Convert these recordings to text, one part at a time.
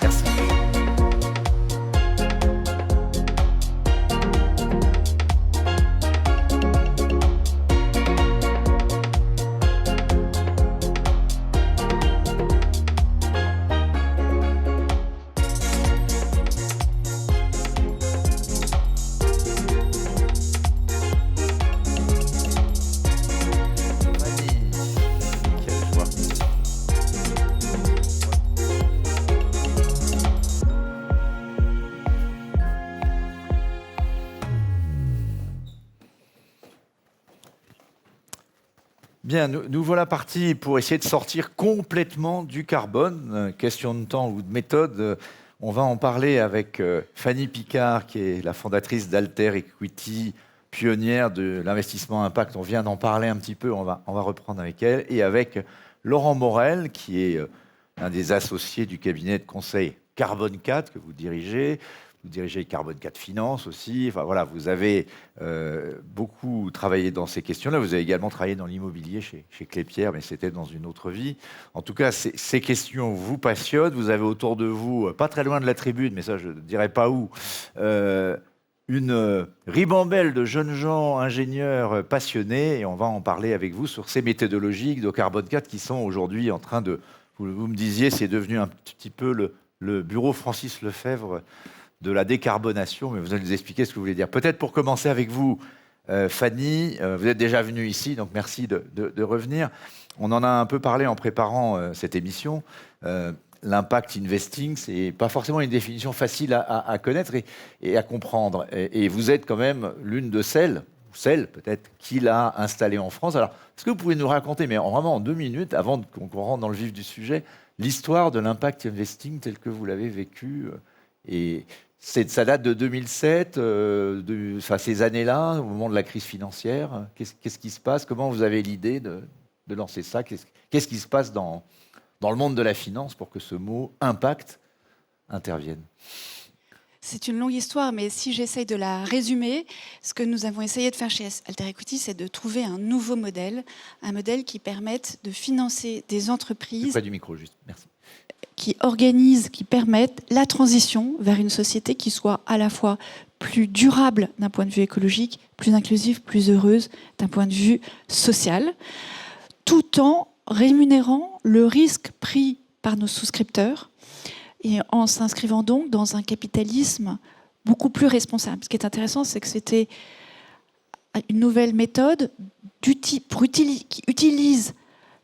Merci. Quelle joie. Bien, nous voilà partis pour essayer de sortir complètement du carbone. Question de temps ou de méthode, on va en parler avec Fanny Picard, qui est la fondatrice d'Alter Equity, pionnière de l'investissement impact. On vient d'en parler un petit peu, on va reprendre avec elle. Et avec Laurent Morel, qui est un des associés du cabinet de conseil Carbone 4 que vous dirigez. Vous dirigez Carbone 4 Finance aussi. Enfin, voilà, vous avez beaucoup travaillé dans ces questions-là. Vous avez également travaillé dans l'immobilier chez Clépierre, mais c'était dans une autre vie. En tout cas, ces questions vous passionnent. Vous avez autour de vous, pas très loin de la tribune, mais ça, je ne dirais pas où, une ribambelle de jeunes gens, ingénieurs passionnés. Et on va en parler avec vous sur ces méthodologies de Carbone 4 qui sont aujourd'hui en train de... Vous me disiez, c'est devenu un petit peu le bureau Francis Lefebvre de la décarbonation, mais vous allez nous expliquer ce que vous voulez dire. Peut-être pour commencer avec vous, Fanny, vous êtes déjà venue ici, donc merci de revenir. On en a un peu parlé en préparant cette émission. L'impact investing, c'est pas forcément une définition facile à connaître et à comprendre. Et vous êtes quand même l'une de celle peut-être, qui l'a installé en France. Alors, est-ce que vous pouvez nous raconter, mais vraiment en 2 minutes, avant qu'on rentre dans le vif du sujet, l'histoire de l'impact investing tel que vous l'avez vécu et ça date de 2007, ces années-là, au moment de la crise financière. Qu'est-ce qui se passe? Comment vous avez l'idée de lancer ça? Qu'est-ce qui se passe dans le monde de la finance pour que ce mot « impact » intervienne? C'est une longue histoire, mais si j'essaye de la résumer, ce que nous avons essayé de faire chez Alter Equity, c'est de trouver un nouveau modèle, un modèle qui permette de financer des entreprises... Près du micro, juste. Merci. Qui organisent, qui permettent la transition vers une société qui soit à la fois plus durable d'un point de vue écologique, plus inclusive, plus heureuse d'un point de vue social, tout en rémunérant le risque pris par nos souscripteurs et en s'inscrivant donc dans un capitalisme beaucoup plus responsable. Ce qui est intéressant, c'est que c'était une nouvelle méthode qui utilise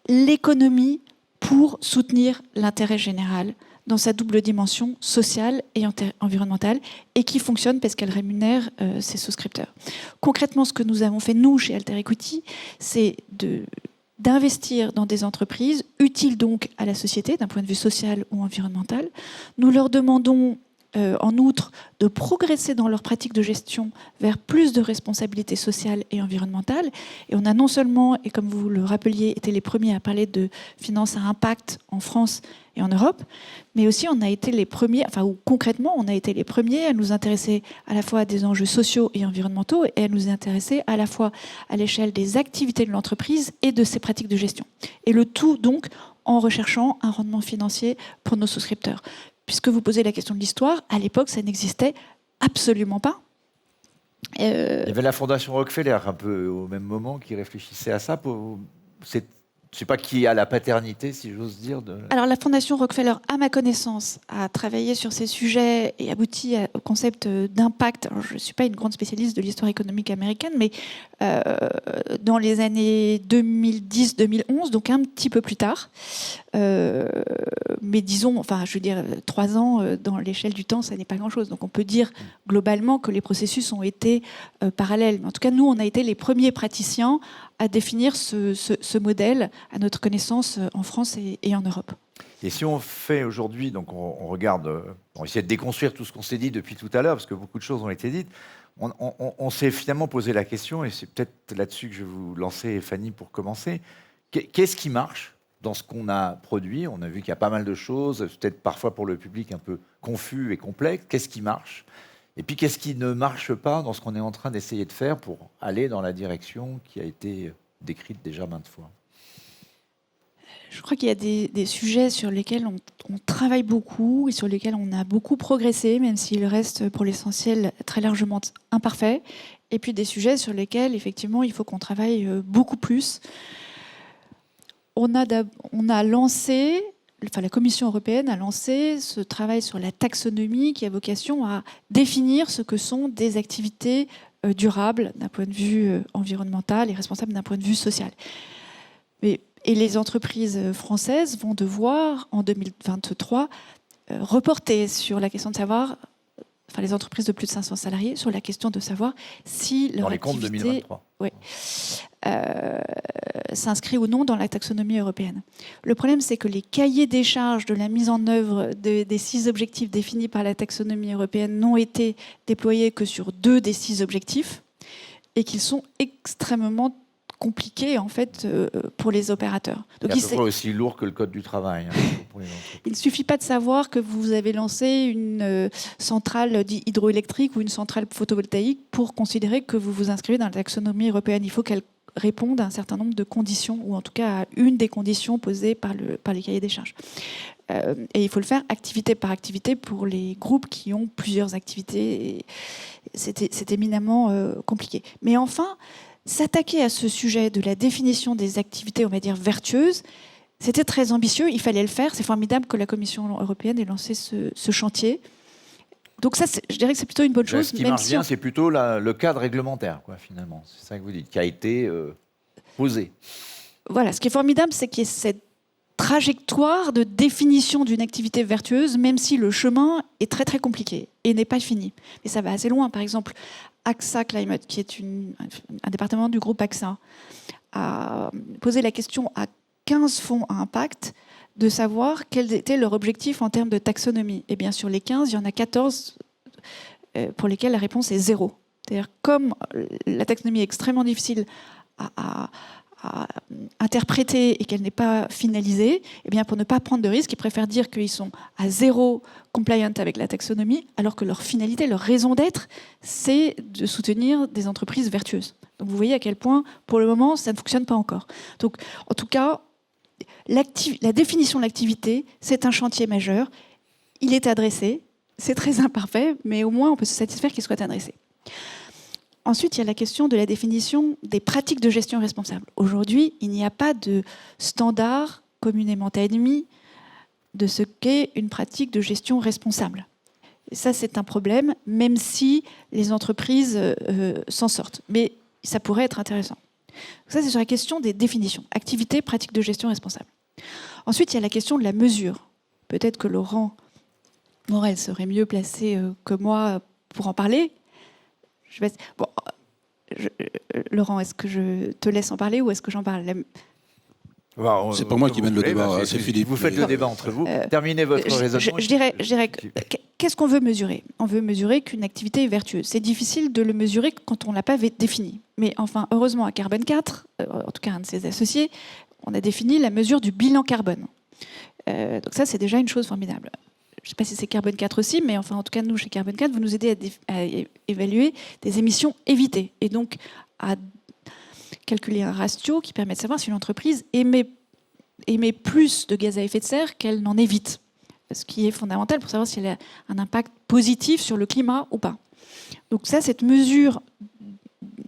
l'économie pour soutenir l'intérêt général dans sa double dimension sociale et environnementale, et qui fonctionne parce qu'elle rémunère ses souscripteurs. Concrètement, ce que nous avons fait, nous, chez Alter Equity, c'est d'investir dans des entreprises utiles donc à la société, d'un point de vue social ou environnemental. Nous leur demandons en outre de progresser dans leur pratique de gestion vers plus de responsabilité sociale et environnementale. Et on a non seulement, et comme vous le rappeliez, été les premiers à parler de finance à impact en France et en Europe, mais aussi on a été les premiers, concrètement, on a été les premiers à nous intéresser à la fois à des enjeux sociaux et environnementaux et à nous intéresser à la fois à l'échelle des activités de l'entreprise et de ses pratiques de gestion. Et le tout, donc, en recherchant un rendement financier pour nos souscripteurs. Puisque vous posez la question de l'histoire, à l'époque, ça n'existait absolument pas. Il y avait la Fondation Rockefeller, un peu au même moment, qui réfléchissait à ça. Je ne sais pas qui a la paternité, si j'ose dire. Alors, la Fondation Rockefeller, à ma connaissance, a travaillé sur ces sujets et abouti au concept d'impact. Alors, je ne suis pas une grande spécialiste de l'histoire économique américaine, mais dans les années 2010-2011, donc un petit peu plus tard. Mais disons, 3 ans dans l'échelle du temps, ça n'est pas grand-chose. Donc on peut dire globalement que les processus ont été parallèles. Mais en tout cas, nous, on a été les premiers praticiens à définir ce modèle, à notre connaissance, en France et en Europe. Et si on fait aujourd'hui, donc on regarde, on essaie de déconstruire tout ce qu'on s'est dit depuis tout à l'heure, parce que beaucoup de choses ont été dites, on s'est finalement posé la question, et c'est peut-être là-dessus que je vais vous lancer, Fanny, pour commencer. Qu'est-ce qui marche dans ce qu'on a produit? On a vu qu'il y a pas mal de choses, peut-être parfois pour le public un peu confus et complexe. Qu'est-ce qui marche? Et puis qu'est-ce qui ne marche pas dans ce qu'on est en train d'essayer de faire pour aller dans la direction qui a été décrite déjà maintes fois? Je crois qu'il y a des sujets sur lesquels on travaille beaucoup et sur lesquels on a beaucoup progressé, même s'il reste pour l'essentiel très largement imparfait. Et puis des sujets sur lesquels, effectivement, il faut qu'on travaille beaucoup plus. La Commission européenne a lancé ce travail sur la taxonomie qui a vocation à définir ce que sont des activités durables d'un point de vue environnemental et responsables d'un point de vue social. Et les entreprises françaises vont devoir, en 2023, reporter sur la question de savoir, enfin les entreprises de plus de 500 salariés, sur la question de savoir si leur activité... Dans les comptes 2023. Oui. S'inscrit ou non dans la taxonomie européenne. Le problème, c'est que les cahiers des charges de la mise en œuvre des 6 objectifs définis par la taxonomie européenne n'ont été déployés que sur 2 des 6 objectifs et qu'ils sont extrêmement compliqués en fait pour les opérateurs. Donc c'est à peu près aussi lourd que le code du travail. Pour les il ne suffit pas de savoir que vous avez lancé une centrale hydroélectrique ou une centrale photovoltaïque pour considérer que vous vous inscrivez dans la taxonomie européenne. Il faut qu'elle réponde à un certain nombre de conditions, ou en tout cas à une des conditions posées par les cahiers des charges. Et il faut le faire activité par activité pour les groupes qui ont plusieurs activités. C'est éminemment compliqué. Mais enfin, s'attaquer à ce sujet de la définition des activités, on va dire, vertueuses, c'était très ambitieux, il fallait le faire. C'est formidable que la Commission européenne ait lancé ce chantier. Donc ça, je dirais que c'est plutôt une bonne chose. Ce qui marche bien, c'est plutôt le cadre réglementaire, quoi, finalement. C'est ça que vous dites, qui a été posé. Voilà, ce qui est formidable, c'est qu'il y ait cette trajectoire de définition d'une activité vertueuse, même si le chemin est très très compliqué et n'est pas fini. Mais ça va assez loin. Par exemple, AXA Climate, qui est un département du groupe AXA, a posé la question à 15 fonds à impact de savoir quels étaient leurs objectifs en termes de taxonomie. Et bien sur les 15, il y en a 14 pour lesquels la réponse est 0. C'est-à-dire comme la taxonomie est extrêmement difficile à interpréter et qu'elle n'est pas finalisée, et bien pour ne pas prendre de risques, ils préfèrent dire qu'ils sont à 0 compliant avec la taxonomie, alors que leur finalité, leur raison d'être, c'est de soutenir des entreprises vertueuses. Donc vous voyez à quel point, pour le moment, ça ne fonctionne pas encore. Donc en tout cas, la définition de l'activité, c'est un chantier majeur. Il est adressé, c'est très imparfait, mais au moins on peut se satisfaire qu'il soit adressé. Ensuite, il y a la question de la définition des pratiques de gestion responsable. Aujourd'hui, il n'y a pas de standard communément admis de ce qu'est une pratique de gestion responsable. Et ça, c'est un problème, même si les entreprises s'en sortent. Mais ça pourrait être intéressant. Ça, c'est sur la question des définitions. Activité, pratique de gestion responsable. Ensuite, il y a la question de la mesure. Peut-être que Laurent Morel serait mieux placé que moi pour en parler. Laurent, est-ce que je te laisse en parler ou est-ce que j'en parle? C'est pas moi qui mène le débat, c'est Philippe. Vous faites le débat entre vous. Terminez votre raisonnement. Je dirais qu'est-ce qu'on veut mesurer? On veut mesurer qu'une activité est vertueuse. C'est difficile de le mesurer quand on ne l'a pas défini. Mais enfin, heureusement, à Carbone 4, en tout cas un de ses associés, on a défini la mesure du bilan carbone. Donc ça, c'est déjà une chose formidable. Je ne sais pas si c'est Carbone 4 aussi, mais enfin, en tout cas, nous, chez Carbone 4, vous nous aidez à évaluer des émissions évitées et donc à calculer un ratio qui permet de savoir si une entreprise émet plus de gaz à effet de serre qu'elle n'en évite. Ce qui est fondamental pour savoir si elle a un impact positif sur le climat ou pas. Donc ça, cette mesure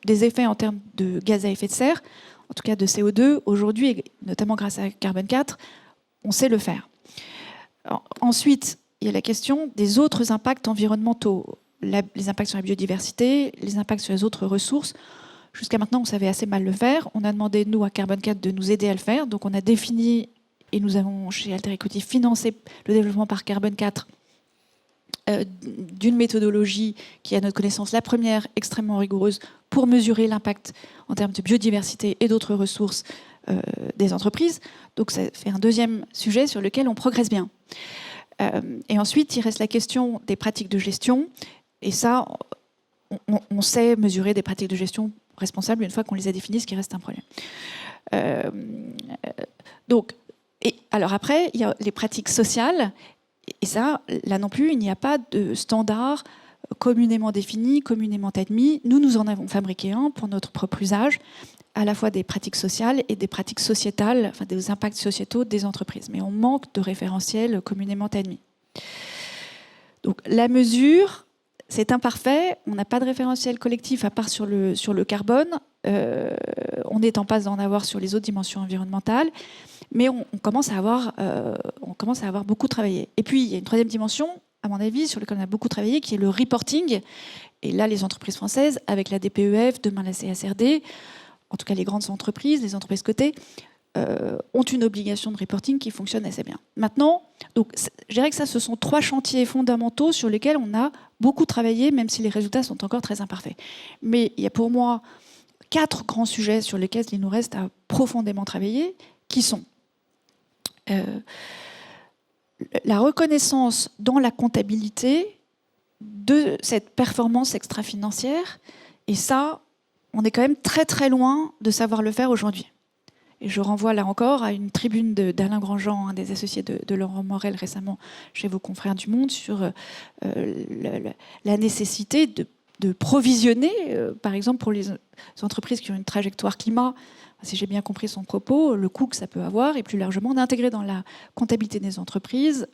des effets en termes de gaz à effet de serre, en tout cas de CO2, aujourd'hui, et notamment grâce à Carbone 4, on sait le faire. Ensuite, il y a la question des autres impacts environnementaux, les impacts sur la biodiversité, les impacts sur les autres ressources. Jusqu'à maintenant, on savait assez mal le faire. On a demandé, nous, à Carbone 4, de nous aider à le faire. Donc on a défini, et nous avons, chez Alter Equity, financé le développement par Carbone 4 d'une méthodologie qui est, à notre connaissance, la première extrêmement rigoureuse pour mesurer l'impact en termes de biodiversité et d'autres ressources des entreprises. Donc ça fait un deuxième sujet sur lequel on progresse bien. Et ensuite, il reste la question des pratiques de gestion. Et ça, on sait mesurer des pratiques de gestion responsables une fois qu'on les a définies, ce qui reste un problème. Alors après, il y a les pratiques sociales. Et ça, là non plus, il n'y a pas de standard communément défini, communément admis. Nous en avons fabriqué un pour notre propre usage, à la fois des pratiques sociales et des pratiques sociétales, enfin des impacts sociétaux des entreprises. Mais on manque de référentiels communément admis. Donc la mesure, c'est imparfait. On n'a pas de référentiel collectif à part sur le carbone. On est en passe d'en avoir sur les autres dimensions environnementales. Mais on commence à avoir beaucoup travaillé. Et puis, il y a une troisième dimension, à mon avis, sur laquelle on a beaucoup travaillé, qui est le reporting. Et là, les entreprises françaises, avec la DPEF, demain la CSRD, en tout cas les grandes entreprises, les entreprises cotées, ont une obligation de reporting qui fonctionne assez bien. Maintenant, donc, je dirais que ça, ce sont 3 chantiers fondamentaux sur lesquels on a beaucoup travaillé, même si les résultats sont encore très imparfaits. Mais il y a pour moi 4 grands sujets sur lesquels il nous reste à profondément travailler, qui sont la reconnaissance dans la comptabilité de cette performance extra-financière. Et ça, on est quand même très très loin de savoir le faire aujourd'hui. Et je renvoie là encore à une tribune d'Alain Grandjean, un des associés de Laurent Morel récemment chez vos confrères du Monde, sur la nécessité de provisionner, par exemple pour les entreprises qui ont une trajectoire climat, si j'ai bien compris son propos, le coût que ça peut avoir, et plus largement d'intégrer dans la comptabilité des entreprises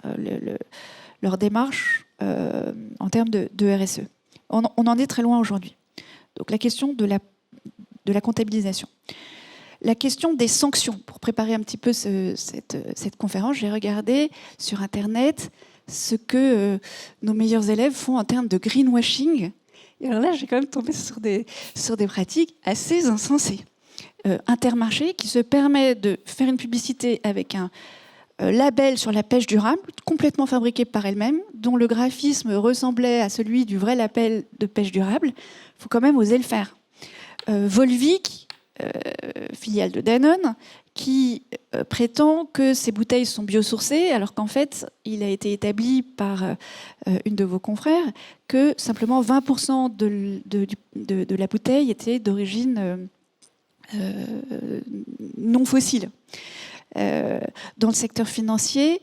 leur démarche en termes de RSE. On en est très loin aujourd'hui. Donc la question de la comptabilisation. La question des sanctions. Pour préparer un petit peu cette conférence, j'ai regardé sur Internet ce que nos meilleurs élèves font en termes de greenwashing. Et alors là, j'ai quand même tombé sur des pratiques assez insensées. Intermarché qui se permet de faire une publicité avec un label sur la pêche durable, complètement fabriqué par elle-même, dont le graphisme ressemblait à celui du vrai label de pêche durable. Il faut quand même oser le faire. Volvic, filiale de Danone, qui prétend que ces bouteilles sont biosourcées, alors qu'en fait, il a été établi par une de vos confrères que simplement 20% de la bouteille était d'origine non fossile. Dans le secteur financier,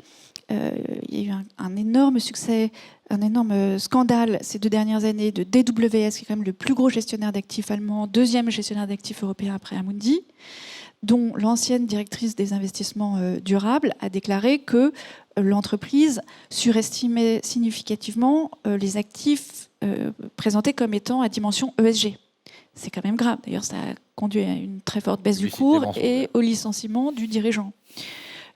il y a eu un énorme succès, un énorme scandale ces 2 dernières années de DWS, qui est quand même le plus gros gestionnaire d'actifs allemand, 2e gestionnaire d'actifs européen après Amundi, dont l'ancienne directrice des investissements durables a déclaré que l'entreprise surestimait significativement les actifs présentés comme étant à dimension ESG. C'est quand même grave. D'ailleurs, ça a conduit à une très forte baisse du cours et au licenciement du dirigeant.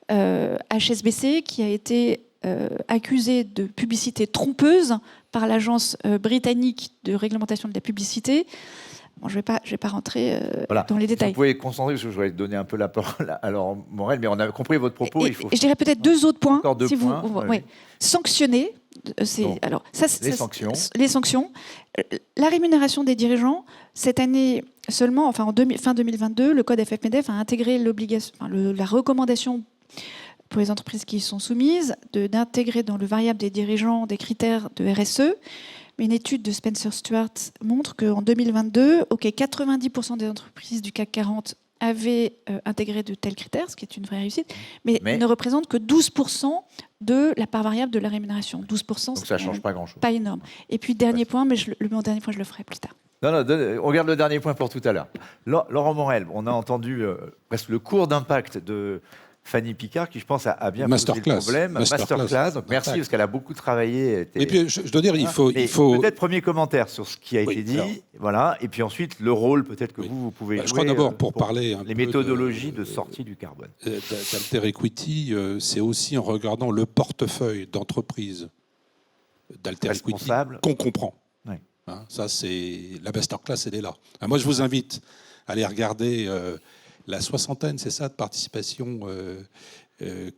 HSBC, qui a été accusé de publicité trompeuse par l'agence britannique de réglementation de la publicité. Bon, je vais pas rentrer dans les détails. Vous pouvez concentrer, parce que je vais donner un peu la parole à Laurent Morel, mais on a compris votre propos. Et je dirais peut-être 2 autres points. Encore 2 points. Ouais. Sanctionner. Alors, les sanctions. La rémunération des dirigeants, cette année seulement, enfin fin 2022, le code FFMEDEF a intégré la recommandation pour les entreprises qui y sont soumises d'intégrer dans le variable des dirigeants des critères de RSE. Mais une étude de Spencer Stuart montre qu'en 2022, 90% des entreprises du CAC 40 avaient intégré de tels critères, ce qui est une vraie réussite, mais ne représentent que 12% de la part variable de la rémunération. 12%, donc ça ne change pas grand-chose. Pas énorme. Et puis, dernier point, mais mon dernier point, je le ferai plus tard. Non, on regarde le dernier point pour tout à l'heure. Laurent Morel, on a entendu presque le cours d'impact de Fanny Picard, qui je pense a bien posé le problème. Masterclass. Donc merci, parce qu'elle a beaucoup travaillé. Et puis je dois dire, il faut... Peut-être premier commentaire sur ce qui a été dit, voilà. Et puis ensuite le rôle peut-être que vous pouvez jouer. Je crois d'abord pour parler les méthodologies de sortie du carbone. D'Alter Equity, c'est aussi en regardant le portefeuille d'entreprise d'Alter Equity qu'on comprend. Oui. Hein, ça, c'est la masterclass, elle est là. Alors, moi, je vous invite à aller regarder la 60aine, c'est ça, de participation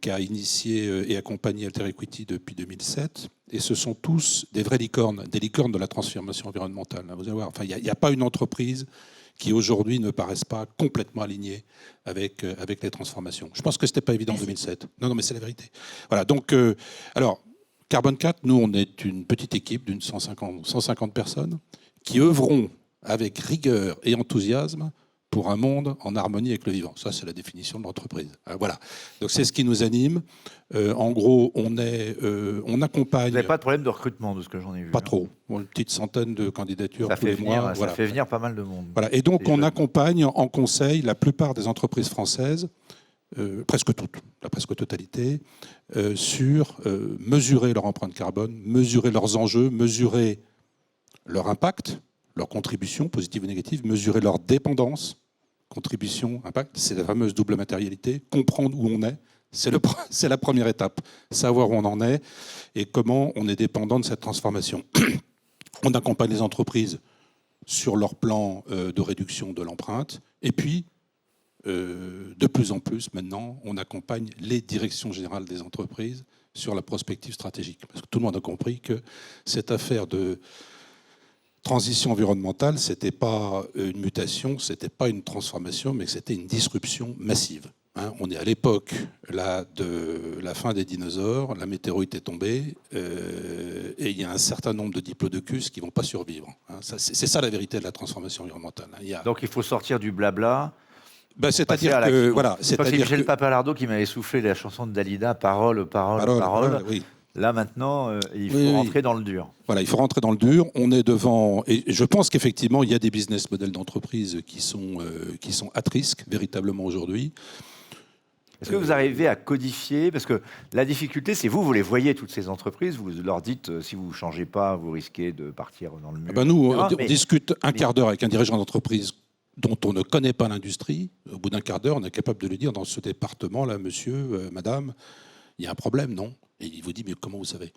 qu'a initié et accompagné Alter Equity depuis 2007. Et ce sont tous des vraies licornes, des licornes de la transformation environnementale. Vous allez voir, enfin, il n'y a pas une entreprise qui aujourd'hui ne paraisse pas complètement alignée avec les transformations. Je pense que ce n'était pas évident en 2007. Non, mais c'est la vérité. Voilà, donc, alors, Carbone 4, nous, on est une petite équipe d'une 150 personnes qui œuvront avec rigueur et enthousiasme pour un monde en harmonie avec le vivant. Ça, c'est la définition de l'entreprise. Voilà. Donc, c'est ce qui nous anime. En gros, on accompagne... Vous n'avez pas de problème de recrutement, de ce que j'en ai vu? Pas trop. Bon, une petite centaine de candidatures tous les mois. Ça fait venir pas mal de monde. Voilà. Et donc, on accompagne en conseil la plupart des entreprises françaises, presque toutes, la presque totalité, sur mesurer leur empreinte carbone, mesurer leurs enjeux, mesurer leur impact, leur contribution, positive ou négative, mesurer leur dépendance, contribution, impact, c'est la fameuse double matérialité, comprendre où on est, c'est la première étape, savoir où on en est et comment on est dépendant de cette transformation. On accompagne les entreprises sur leur plan de réduction de l'empreinte et puis, de plus en plus maintenant, on accompagne les directions générales des entreprises sur la prospective stratégique. Parce que tout le monde a compris que cette affaire de transition environnementale, ce n'était pas une mutation, ce n'était pas une transformation, mais c'était une disruption massive. On est à l'époque là, de la fin des dinosaures, la météorite est tombée, et il y a un certain nombre de diplodocus qui ne vont pas survivre. C'est ça la vérité de la transformation environnementale. Donc il faut sortir du blabla. C'est-à-dire que... Voilà, c'est Michel Papalardo qui m'avait soufflé la chanson de Dalida, parole. Oui. Là, maintenant, il faut rentrer dans le dur. Voilà, il faut rentrer dans le dur. On est devant... Et je pense qu'effectivement, il y a des business models d'entreprise qui sont à risque, véritablement, aujourd'hui. Est-ce que vous arrivez à codifier? Parce que la difficulté, c'est vous les voyez, toutes ces entreprises, vous leur dites, si vous ne changez pas, vous risquez de partir dans le mur. Nous, on discute un quart d'heure avec un dirigeant d'entreprise dont on ne connaît pas l'industrie. Au bout d'un quart d'heure, on est capable de lui dire, dans ce département-là, monsieur, madame, il y a un problème, non? Et il vous dit, mais comment vous savez?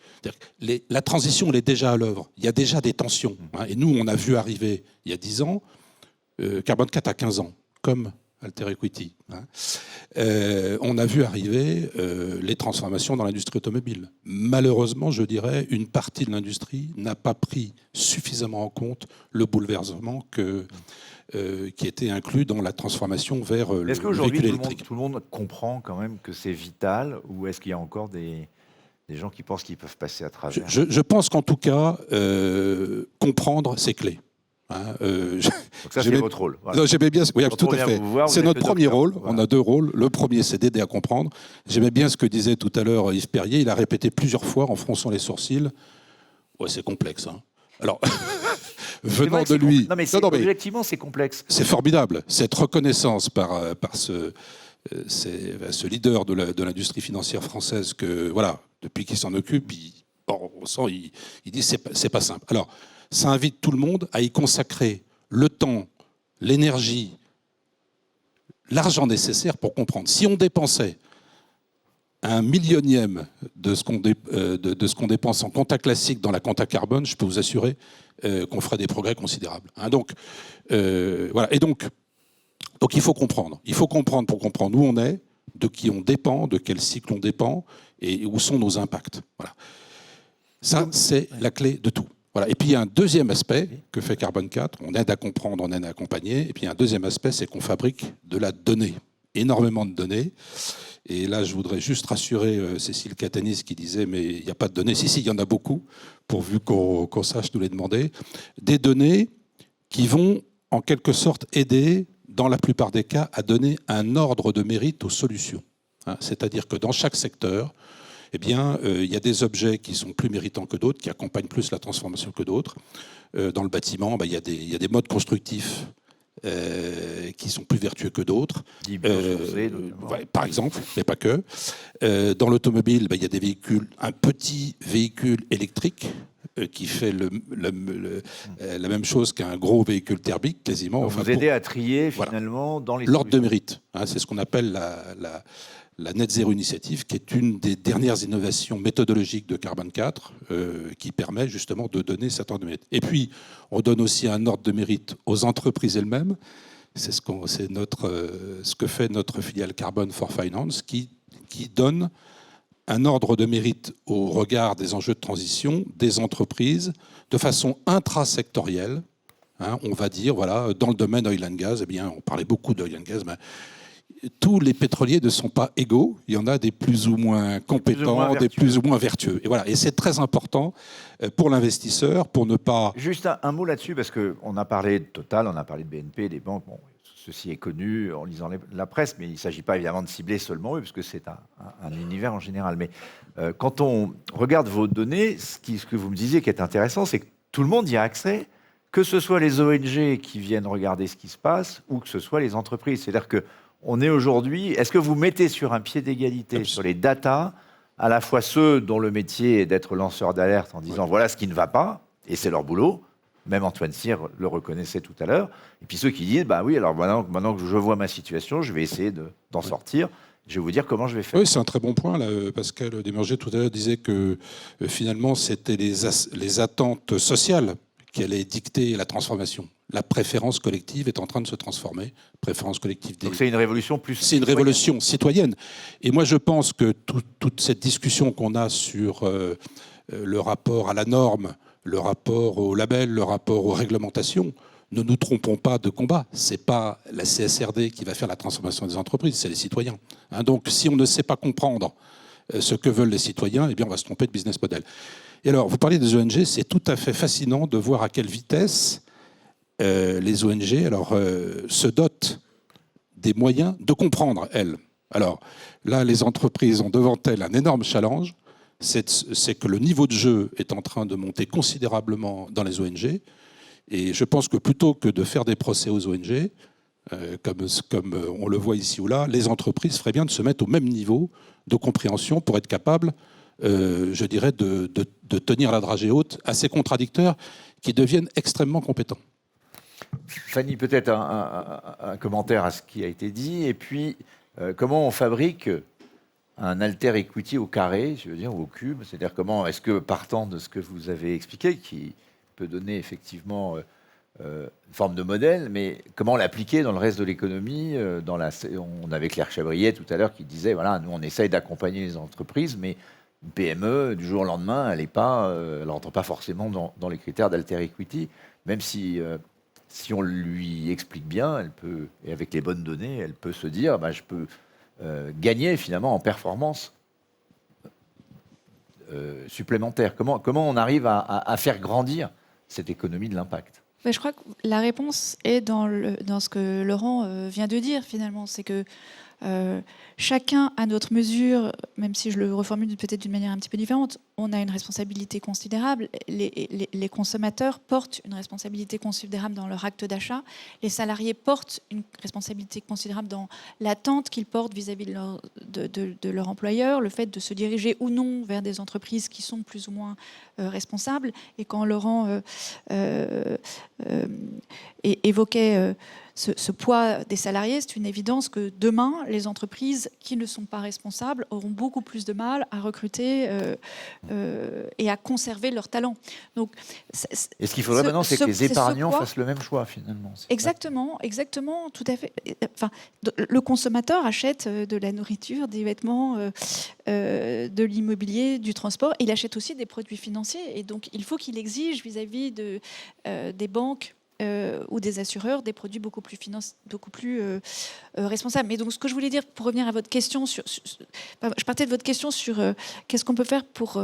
La transition, elle est déjà à l'œuvre. Il y a déjà des tensions. Et nous, on a vu arriver, il y a 10 ans, Carbone 4 à 15 ans, comme Alter Equity. On a vu arriver les transformations dans l'industrie automobile. Malheureusement, je dirais, une partie de l'industrie n'a pas pris suffisamment en compte le bouleversement qui était inclus dans la transformation vers le véhicule électrique. Tout le monde comprend quand même que c'est vital, ou est-ce qu'il y a encore des gens qui pensent qu'ils peuvent passer à travers? Je pense qu'en tout cas, comprendre, c'est clé. Donc ça, c'est votre rôle. Voilà. J'aimais bien, oui, tout à fait. C'est notre premier rôle. Voilà. On a 2 rôles. Le premier, c'est d'aider à comprendre. J'aimais bien ce que disait tout à l'heure Yves Perrier. Il a répété plusieurs fois en fronçant les sourcils. Ouais, c'est complexe. Alors, venant de lui. Non, mais objectivement, c'est complexe. C'est formidable. Cette reconnaissance par ce leader de l'industrie financière française que, voilà, depuis qu'il s'en occupe, on sent, il dit c'est pas simple. Alors, ça invite tout le monde à y consacrer le temps, l'énergie, l'argent nécessaire pour comprendre. Si on dépensait 1/1000e de ce qu'on dépense en compta classique dans la compta carbone, je peux vous assurer qu'on ferait des progrès considérables. Donc, voilà. Et donc, il faut comprendre. Il faut comprendre pour comprendre où on est, de qui on dépend, de quel cycle on dépend et où sont nos impacts. Voilà. Ça, c'est la clé de tout. Voilà. Et puis il y a un deuxième aspect que fait Carbone 4, on aide à comprendre, on aide à accompagner, et puis il y a un deuxième aspect, c'est qu'on fabrique de la donnée, énormément de données. Et là, je voudrais juste rassurer Cécile Catanis qui disait mais il n'y a pas de données. Si, il y en a beaucoup, pourvu qu'on sache nous les demander. Des données qui vont en quelque sorte aider, dans la plupart des cas, à donner un ordre de mérite aux solutions. C'est-à-dire que dans chaque secteur, eh bien, il y a des objets qui sont plus méritants que d'autres, qui accompagnent plus la transformation que d'autres. Dans le bâtiment, il y a des modes constructifs qui sont plus vertueux que d'autres. Par exemple, mais pas que. Dans l'automobile, il y a des véhicules, un petit véhicule électrique qui fait la même chose qu'un gros véhicule thermique, quasiment. Donc vous aidez à trier, finalement, dans les... L'ordre de mérite, c'est ce qu'on appelle la Net Zero Initiative, qui est une des dernières innovations méthodologiques de Carbone 4, qui permet justement de donner cet ordre de mérite. Et puis, on donne aussi un ordre de mérite aux entreprises elles-mêmes. C'est ce que fait notre filiale Carbon for Finance, qui donne un ordre de mérite au regard des enjeux de transition des entreprises de façon intrasectorielle. On va dire, voilà, dans le domaine oil and gas, eh bien, on parlait beaucoup d'oil and gas, mais tous les pétroliers ne sont pas égaux. Il y en a des plus ou moins compétents, des plus ou moins vertueux. Et voilà. Et c'est très important pour l'investisseur, pour ne pas... Juste un mot là-dessus, parce qu'on a parlé de Total, on a parlé de BNP, des banques. Bon, ceci est connu en lisant la presse, mais il ne s'agit pas évidemment de cibler seulement eux, parce que c'est un univers en général. Mais quand on regarde vos données, ce que vous me disiez qui est intéressant, c'est que tout le monde y a accès, que ce soit les ONG qui viennent regarder ce qui se passe, ou que ce soit les entreprises. C'est-à-dire qu'on est aujourd'hui... Est-ce que vous mettez sur un pied d'égalité sur les datas, à la fois ceux dont le métier est d'être lanceur d'alerte en disant voilà ce qui ne va pas, et c'est leur boulot, même Antoine Cyr le reconnaissait tout à l'heure, et puis ceux qui disent bah oui, alors maintenant que je vois ma situation, je vais essayer d'en sortir, je vais vous dire comment je vais faire. Oui, c'est un très bon point. Là. Pascal Desmurger tout à l'heure disait que finalement c'était les attentes sociales qui allaient dicter la transformation. La préférence collective est en train de se transformer. Préférence collective des... Donc c'est une révolution plus... C'est une révolution citoyenne. Et moi je pense que toute cette discussion qu'on a sur le rapport à la norme, le rapport au label, le rapport aux réglementations, ne nous trompons pas de combat. Ce n'est pas la CSRD qui va faire la transformation des entreprises, c'est les citoyens. Hein, donc si on ne sait pas comprendre ce que veulent les citoyens, eh bien on va se tromper de business model. Et alors, vous parlez des ONG, c'est tout à fait fascinant de voir à quelle vitesse les ONG se dotent des moyens de comprendre, elles. Alors là, les entreprises ont devant elles un énorme challenge, c'est que le niveau de jeu est en train de monter considérablement dans les ONG. Et je pense que plutôt que de faire des procès aux ONG, comme on le voit ici ou là, les entreprises feraient bien de se mettre au même niveau de compréhension pour être capables, je dirais, de tenir la dragée haute à ces contradicteurs qui deviennent extrêmement compétents. Fanny, peut-être un commentaire à ce qui a été dit, et puis comment on fabrique un alter equity au carré, je veux dire, ou au cube, c'est-à-dire comment est-ce que, partant de ce que vous avez expliqué, qui peut donner effectivement une forme de modèle, mais comment l'appliquer dans le reste de l'économie on avait Claire Chabrier tout à l'heure qui disait, voilà, nous on essaye d'accompagner les entreprises, mais une PME, du jour au lendemain, elle n'entre pas forcément dans les critères d'alter equity, même si on lui explique bien, elle peut, et avec les bonnes données, elle peut se dire, je peux gagner finalement en performance supplémentaire. Comment on arrive à faire grandir cette économie de l'impact? Mais je crois que la réponse est dans ce que Laurent vient de dire finalement, c'est que chacun à notre mesure, même si je le reformule peut-être d'une manière un petit peu différente, on a une responsabilité considérable. Les consommateurs portent une responsabilité considérable dans leur acte d'achat. Les salariés portent une responsabilité considérable dans l'attente qu'ils portent vis-à-vis de leur employeur, le fait de se diriger ou non vers des entreprises qui sont plus ou moins responsables. Et quand Laurent évoquait ce poids des salariés, c'est une évidence que demain, les entreprises qui ne sont pas responsables auront beaucoup plus de mal à recruter et à conserver leurs talents. Donc, et ce qu'il faudrait maintenant, c'est que les épargnants fassent le même choix, finalement. Exactement, tout à fait. Enfin, le consommateur achète de la nourriture, des vêtements, de l'immobilier, du transport. Il achète aussi des produits financiers. Et donc, il faut qu'il exige vis-à-vis des banques ou des assureurs des produits beaucoup plus responsables. Mais donc, ce que je voulais dire, pour revenir à votre question, je partais de votre question sur qu'est-ce qu'on peut faire pour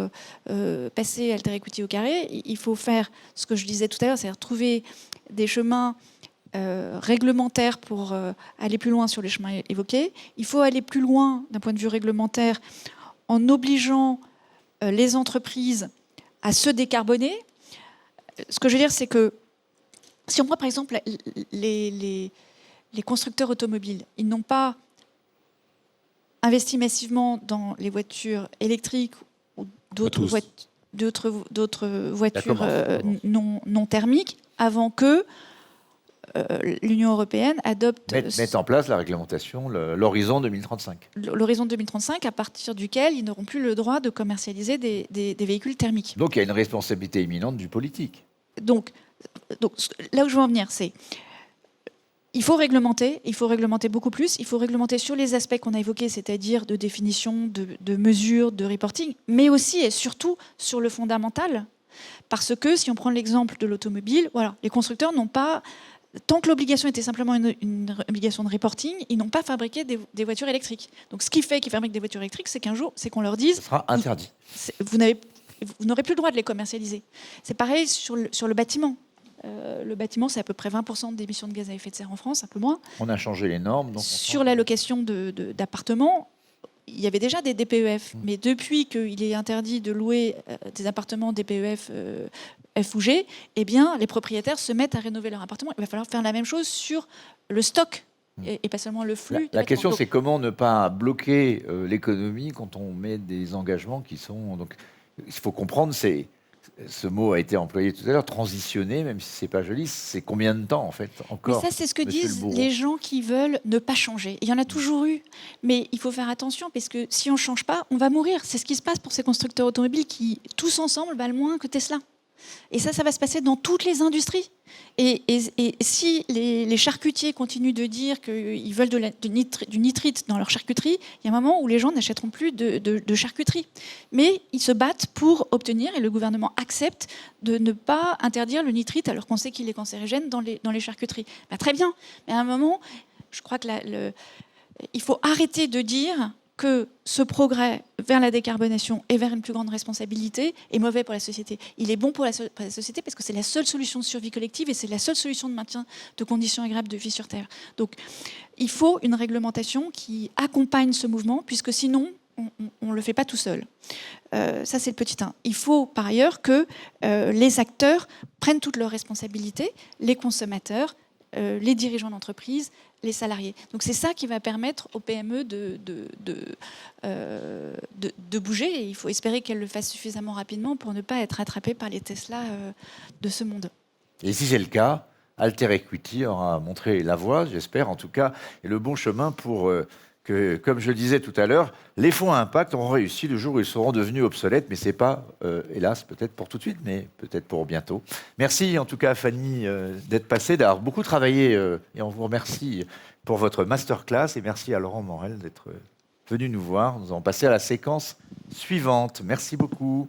passer alter equity au carré. Il faut faire ce que je disais tout à l'heure, c'est-à-dire trouver des chemins réglementaires pour aller plus loin sur les chemins évoqués. Il faut aller plus loin d'un point de vue réglementaire en obligeant les entreprises à se décarboner. Ce que je veux dire, c'est que si on prend par exemple les constructeurs automobiles, ils n'ont pas investi massivement dans les voitures électriques ou d'autres voitures non thermiques avant que l'Union européenne adopte... Mettre en place la réglementation, l'horizon 2035. L'horizon 2035, à partir duquel ils n'auront plus le droit de commercialiser des véhicules thermiques. Donc il y a une responsabilité imminente du politique. Donc là où je veux en venir, c'est il faut réglementer beaucoup plus, il faut réglementer sur les aspects qu'on a évoqués, c'est-à-dire de définition, de mesures, de reporting, mais aussi et surtout sur le fondamental. Parce que si on prend l'exemple de l'automobile, voilà, les constructeurs n'ont pas, tant que l'obligation était simplement une obligation de reporting, ils n'ont pas fabriqué des voitures électriques. Donc ce qui fait qu'ils fabriquent des voitures électriques, c'est qu'un jour, c'est qu'on leur dise... Ce sera interdit. Vous n'aurez plus le droit de les commercialiser. C'est pareil sur le bâtiment. Le bâtiment, c'est à peu près 20% d'émissions de gaz à effet de serre en France, un peu moins. On a changé les normes. Donc Sur la location d'appartements, il y avait déjà des DPEF, mais depuis qu'il est interdit de louer des appartements DPEF F ou G, eh bien, les propriétaires se mettent à rénover leur appartement. Il va falloir faire la même chose sur le stock et pas seulement le flux. La question, c'est comment ne pas bloquer l'économie quand on met des engagements qui sont... Donc, il faut comprendre, ce mot a été employé tout à l'heure, transitionner, même si c'est pas joli, c'est combien de temps en fait encore? Mais ça, c'est ce que Monsieur disent les gens qui veulent ne pas changer. Il y en a toujours eu, mais il faut faire attention parce que si on ne change pas, on va mourir. C'est ce qui se passe pour ces constructeurs automobiles qui, tous ensemble, valent moins que Tesla. Et ça va se passer dans toutes les industries. Et si les charcutiers continuent de dire qu'ils veulent du nitrite dans leur charcuterie, il y a un moment où les gens n'achèteront plus de charcuterie. Mais ils se battent pour obtenir, et le gouvernement accepte, de ne pas interdire le nitrite alors qu'on sait qu'il est cancérigène dans les charcuteries. Ben, très bien, mais à un moment, je crois que il faut arrêter de dire que ce progrès vers la décarbonation et vers une plus grande responsabilité est mauvais pour la société. Il est bon pour la société parce que c'est la seule solution de survie collective et c'est la seule solution de maintien de conditions agréables de vie sur Terre. Donc, il faut une réglementation qui accompagne ce mouvement, puisque sinon, on ne le fait pas tout seul. Ça, c'est le petit 1. Il faut, par ailleurs, que les acteurs prennent toutes leurs responsabilités, les consommateurs, les dirigeants d'entreprise, les salariés. Donc c'est ça qui va permettre aux PME de bouger, et il faut espérer qu'elles le fassent suffisamment rapidement pour ne pas être attrapées par les Tesla de ce monde. Et si c'est le cas, Alter Equity aura montré la voie, j'espère en tout cas, et le bon chemin pour que, comme je le disais tout à l'heure, les fonds à impact auront réussi le jour où ils seront devenus obsolètes, mais ce n'est pas, hélas, peut-être pour tout de suite, mais peut-être pour bientôt. Merci en tout cas, Fanny, d'être passée, d'avoir beaucoup travaillé, et on vous remercie pour votre masterclass, et merci à Laurent Morel d'être venu nous voir. Nous allons passer à la séquence suivante. Merci beaucoup.